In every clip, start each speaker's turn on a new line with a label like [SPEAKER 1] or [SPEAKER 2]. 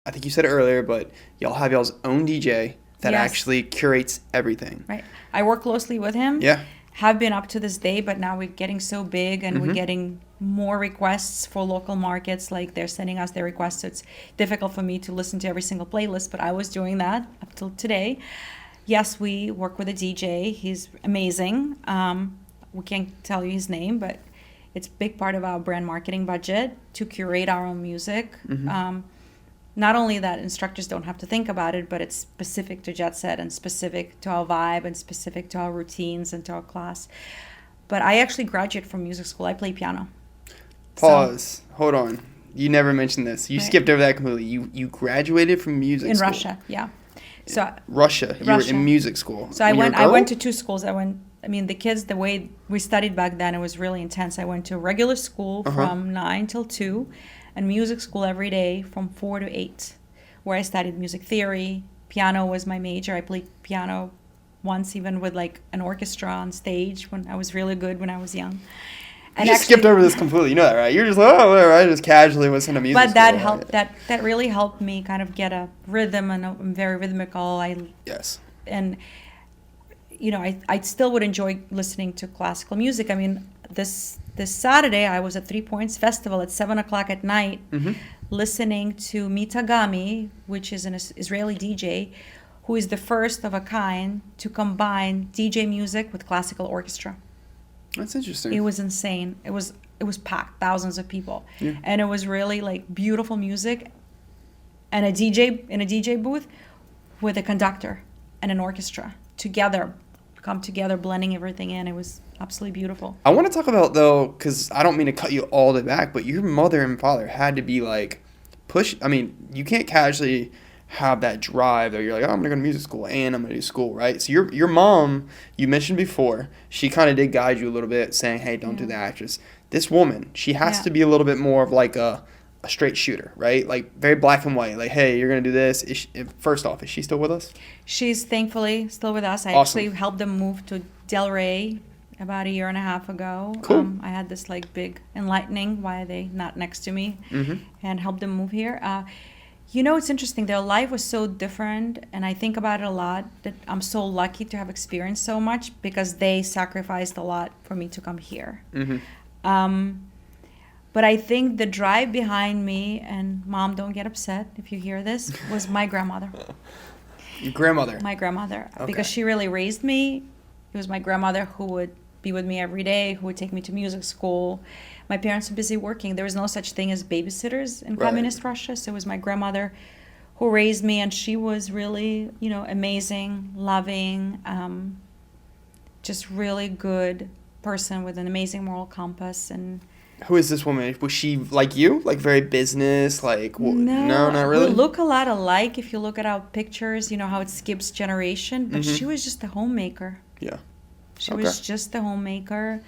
[SPEAKER 1] I think you said it earlier, but y'all have y'all's own DJ that
[SPEAKER 2] Yes.
[SPEAKER 1] actually curates everything.
[SPEAKER 2] Right. I work closely with him.
[SPEAKER 1] Yeah.
[SPEAKER 2] Have been up to this day, but now we're getting so big and
[SPEAKER 1] Mm-hmm.
[SPEAKER 2] we're getting more requests for local markets. Like they're sending us their requests. So it's difficult for me to listen to every single playlist, but I was doing that up till today. Yes, we work with a DJ. He's amazing. We can't tell you his name, but it's a big part of our brand marketing budget to curate our own music.
[SPEAKER 1] Mm-hmm.
[SPEAKER 2] Not only that instructors don't have to think about it, but it's specific to Jet Set and specific to our vibe and specific to our routines and to our class. But I actually graduated from music school. I play piano.
[SPEAKER 1] Pause. Hold on. You never mentioned this. You
[SPEAKER 2] Right.
[SPEAKER 1] skipped over that completely. You graduated from music
[SPEAKER 2] In
[SPEAKER 1] school.
[SPEAKER 2] Russia, yeah. So
[SPEAKER 1] Russia. You
[SPEAKER 2] Russia.
[SPEAKER 1] were in music school.
[SPEAKER 2] So I
[SPEAKER 1] And you're a
[SPEAKER 2] went. I
[SPEAKER 1] girl?
[SPEAKER 2] went to two schools. The kids, the way we studied back then, it was really intense. I went to regular school from 9 till 2, and music school every day from 4 to 8, where I studied music theory. Piano was my major. I played piano once, even with like an orchestra on stage when I was really good when I was young.
[SPEAKER 1] You just skipped over this completely. You know that, right? You're just like, oh, whatever. I just casually listen to music.
[SPEAKER 2] But that
[SPEAKER 1] school.
[SPEAKER 2] helped. That really helped me kind of get a rhythm, and I'm very rhythmical.
[SPEAKER 1] Yes.
[SPEAKER 2] And I still would enjoy listening to classical music. I mean, this Saturday I was at 3 Points Festival at 7:00 at night, listening to Mitagami, which is an Israeli DJ, who is the first of a kind to combine DJ music with classical orchestra.
[SPEAKER 1] That's interesting.
[SPEAKER 2] It was insane. It was packed, thousands of people,
[SPEAKER 1] Yeah.
[SPEAKER 2] and it was really like beautiful music, and a DJ in a DJ booth with a conductor and an orchestra come together, blending everything in. It was absolutely beautiful.
[SPEAKER 1] I want to talk about, though, because I don't mean to cut you all the way back, but your mother and father had to be like I mean, you can't casually have that drive that you're like, oh, I'm going to go to music school and I'm going to do school, right? So your mom, you mentioned before, she kind of did guide you a little bit, saying, hey, don't do the actress. This woman, she has to be a little bit more of like a straight shooter, right? Like very black and white. Like, hey, you're going to do this. First off, is she still with us?
[SPEAKER 2] She's thankfully still with us. I
[SPEAKER 1] Awesome.
[SPEAKER 2] actually helped them move to Delray about a year and a half ago.
[SPEAKER 1] Cool.
[SPEAKER 2] I had this like big enlightening, why are they not next to me, and helped them move here. It's interesting. Their life was so different, and I think about it a lot, that I'm so lucky to have experienced so much because they sacrificed a lot for me to come here. But I think the drive behind me, and Mom, don't get upset if you hear this, was my grandmother.
[SPEAKER 1] Your grandmother.
[SPEAKER 2] My grandmother,
[SPEAKER 1] Okay.
[SPEAKER 2] because she really raised me. It was my grandmother who would be with me every day, who would take me to music school. My parents were busy working. There was no such thing as babysitters in
[SPEAKER 1] Right.
[SPEAKER 2] communist Russia. So it was my grandmother who raised me, and she was really, amazing, loving, just really good person with an amazing moral compass. And
[SPEAKER 1] Who is this woman? Was she like you? Like very business? Like no, not really.
[SPEAKER 2] We look a lot alike if you look at our pictures. You know how it skips generation, but she was just a homemaker.
[SPEAKER 1] Yeah.
[SPEAKER 2] She was just a homemaker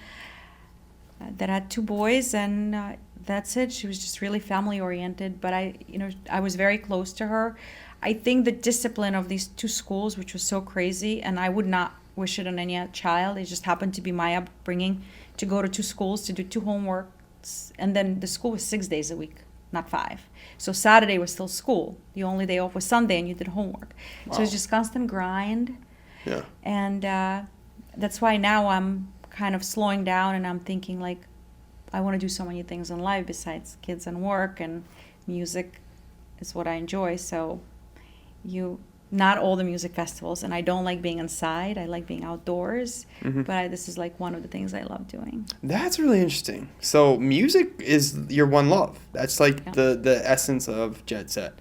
[SPEAKER 2] that had 2 boys, and that's it. She was just really family oriented. But I was very close to her. I think the discipline of these 2 schools, which was so crazy, and I would not wish it on any child. It just happened to be my upbringing to go to 2 schools to do 2 homeworks, and then the school was 6 days a week, not 5. So Saturday was still school. The only day off was Sunday, and you did homework.
[SPEAKER 1] Wow.
[SPEAKER 2] So it was just constant grind.
[SPEAKER 1] Yeah.
[SPEAKER 2] And that's why now I'm kind of slowing down, and I'm thinking like, I want to do so many things in life besides kids and work, and music is what I enjoy. So not all the music festivals, and I don't like being inside. I like being outdoors, but this is like one of the things I love doing.
[SPEAKER 1] That's really interesting. So music is your one love. That's like the essence of Jet Set.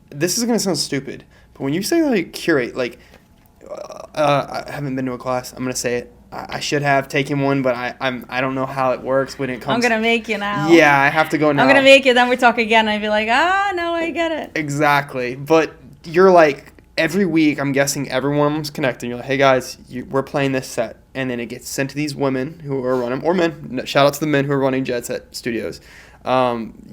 [SPEAKER 1] This is going to sound stupid, but when you say like curate, like I haven't been to a class. I'm going to say it. I should have taken one, but I don't know how it works when it comes.
[SPEAKER 2] I'm gonna make you now.
[SPEAKER 1] Yeah, I have to go now.
[SPEAKER 2] I'm gonna make you. Then we talk again. And I'd be like, no, I get it.
[SPEAKER 1] Exactly, but you're like every week. I'm guessing everyone's connecting. You're like, hey guys, we're playing this set, and then it gets sent to these women who are running, or men. Shout out to the men who are running Jet Set Studios.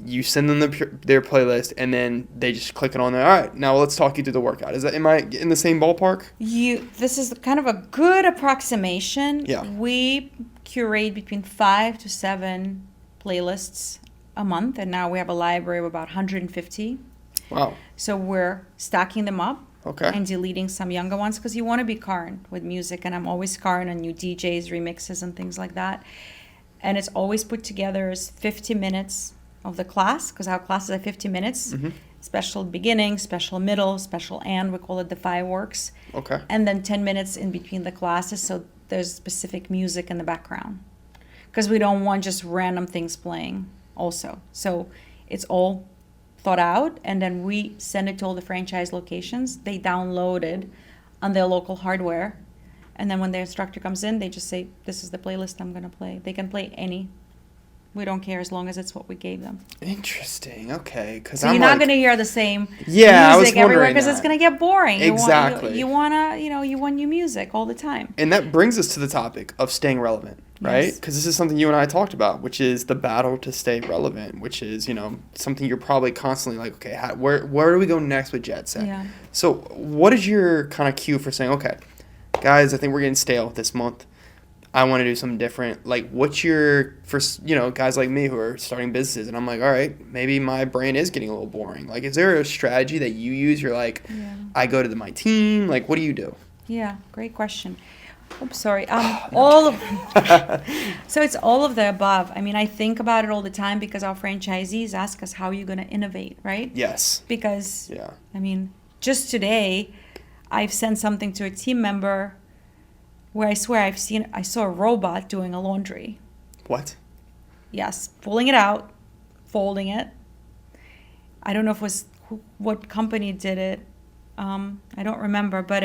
[SPEAKER 1] You send them their playlist, and then they just click it on there. All right, now let's talk you through the workout. Am I in the same ballpark?
[SPEAKER 2] This is kind of a good approximation.
[SPEAKER 1] Yeah.
[SPEAKER 2] We curate between 5 to 7 playlists a month, and now we have a library of about 150.
[SPEAKER 1] Wow.
[SPEAKER 2] So we're stacking them up.
[SPEAKER 1] Okay.
[SPEAKER 2] And deleting some younger ones because you want to be current with music, and I'm always current on new DJs, remixes, and things like that. And it's always put together as 50 minutes of the class, because our classes are 50 minutes.
[SPEAKER 1] Mm-hmm.
[SPEAKER 2] Special beginning, special middle, special end. We call it the fireworks.
[SPEAKER 1] Okay.
[SPEAKER 2] And then 10 minutes in between the classes, so there's specific music in the background, because we don't want just random things playing also. So it's all thought out, and then we send it to all the franchise locations. They download it on their local hardware, and then when the instructor comes in, they just say, this is the playlist I'm going to play. They can play any. We don't care as long as it's what we gave them.
[SPEAKER 1] Interesting. Okay.
[SPEAKER 2] So you're not going to hear the same
[SPEAKER 1] I was
[SPEAKER 2] music everywhere,
[SPEAKER 1] wondering
[SPEAKER 2] because it's going to get boring.
[SPEAKER 1] Exactly.
[SPEAKER 2] You want new music all the time.
[SPEAKER 1] And that brings us to the topic of staying relevant, right? Because this is something you and I talked about, which is the battle to stay relevant, which is, something you're probably constantly like, okay, where do we go next with JETSET?
[SPEAKER 2] Yeah.
[SPEAKER 1] So what is your kind of cue for saying, okay, guys, I think we're getting stale this month. I want to do something different. Like, what's your, for, guys like me who are starting businesses, and I'm like, all right, maybe my brain is getting a little boring. Like, is there a strategy that you use? You're like, I go to my team. Like, what do you do?
[SPEAKER 2] Yeah, great question. Oops, sorry. All of So it's all of the above. I mean, I think about it all the time because our franchisees ask us, how are you going to innovate, right?
[SPEAKER 1] Yes.
[SPEAKER 2] Because, I mean, just today, I've sent something to a team member where I swear I saw a robot doing a laundry.
[SPEAKER 1] What?
[SPEAKER 2] Yes, pulling it out, folding it. I don't know if it was what company did it. I don't remember, but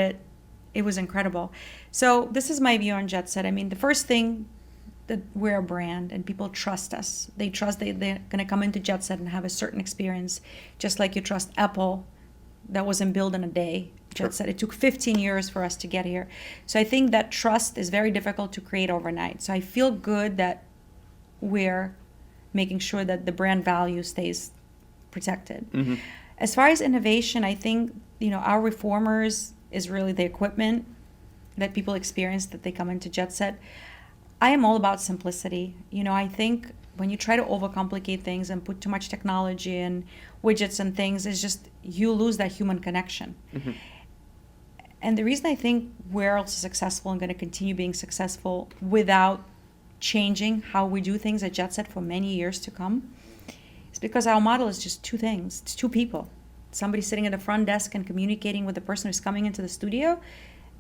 [SPEAKER 2] it was incredible. So this is my view on JETSET. I mean, the first thing, that we're a brand and people trust us. They trust they're going to come into JETSET and have a certain experience, just like you trust Apple. That wasn't built in a day. JETSET. It took 15 years for us to get here. So I think that trust is very difficult to create overnight. So I feel good that we're making sure that the brand value stays protected. Mm-hmm. As far as innovation, I think, our reformers is really the equipment that people experience that they come into JETSET. I am all about simplicity. I think when you try to overcomplicate things and put too much technology and widgets and things, it's just, you lose that human connection. Mm-hmm. And the reason I think we're also successful and going to continue being successful without changing how we do things at JETSET for many years to come is because our model is just two things. It's two people. Somebody sitting at the front desk and communicating with the person who's coming into the studio,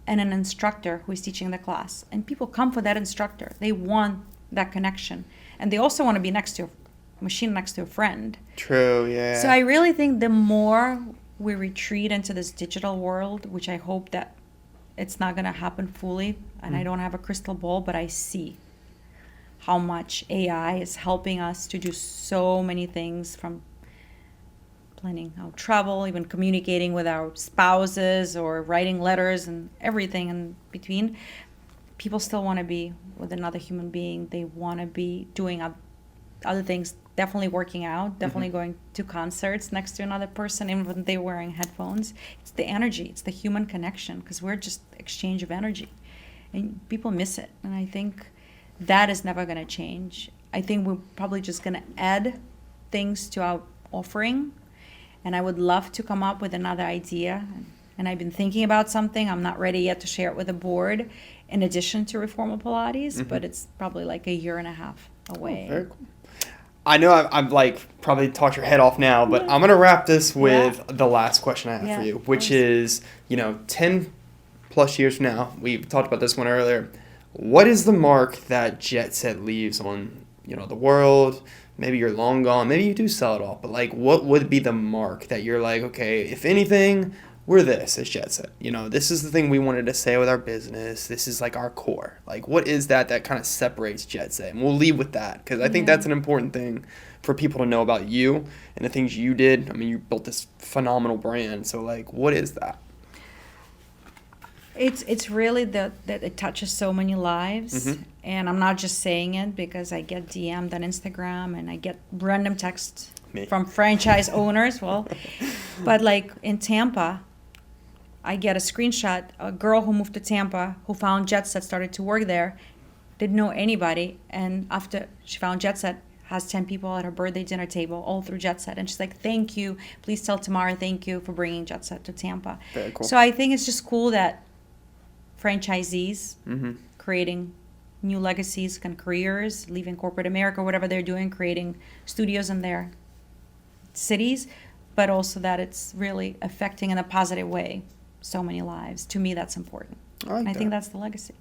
[SPEAKER 2] and an instructor who is teaching the class. And people come for that instructor. They want that connection. And they also want to be next to a machine, next to a friend.
[SPEAKER 1] True, yeah.
[SPEAKER 2] So I really think the more we retreat into this digital world, which I hope that it's not going to happen fully, and I don't have a crystal ball, but I see how much AI is helping us to do so many things, from planning our travel, even communicating with our spouses or writing letters and everything in between. People still want to be with another human being. They want to be doing other things, definitely working out, definitely going to concerts next to another person, even when they're wearing headphones. It's the energy, it's the human connection, because we're just exchange of energy. And people miss it. And I think that is never going to change. I think we're probably just going to add things to our offering. And I would love to come up with another idea. And I've been thinking about something. I'm not ready yet to share it with the board, in addition to Reformer Pilates, but it's probably like a year and a half away.
[SPEAKER 1] Oh, very cool. I know I've like probably talked your head off now, but I'm going to wrap this with the last question I have for you, which is, 10 plus years from now, we talked about this one earlier. What is the mark that JETSET leaves on, the world? Maybe you're long gone. Maybe you do sell it all. But, like, what would be the mark that you're like, okay, if anything, we're this as JETSET. This is the thing we wanted to say with our business. This is, like, our core. Like, what is that kind of separates JETSET? And we'll leave with that, because I think that's an important thing for people to know about you and the things you did. I mean, you built this phenomenal brand. So, like, what is that?
[SPEAKER 2] It's really that it touches so many lives, and I'm not just saying it because I get DM'd on Instagram and I get random texts from franchise owners. But like in Tampa, I get a screenshot. A girl who moved to Tampa who found JETSET, started to work there, didn't know anybody, and after she found JETSET, has 10 people at her birthday dinner table, all through Jet Set. And she's like, thank you. Please tell Tamara thank you for bringing Jet Set to Tampa.
[SPEAKER 1] Very cool.
[SPEAKER 2] So I think it's just cool that franchisees
[SPEAKER 1] Mm-hmm.
[SPEAKER 2] creating new legacies and careers, leaving corporate America, whatever they're doing, creating studios in their cities, but also that it's really affecting in a positive way so many lives. To me, that's important.
[SPEAKER 1] I like
[SPEAKER 2] I
[SPEAKER 1] that.
[SPEAKER 2] think that's the legacy.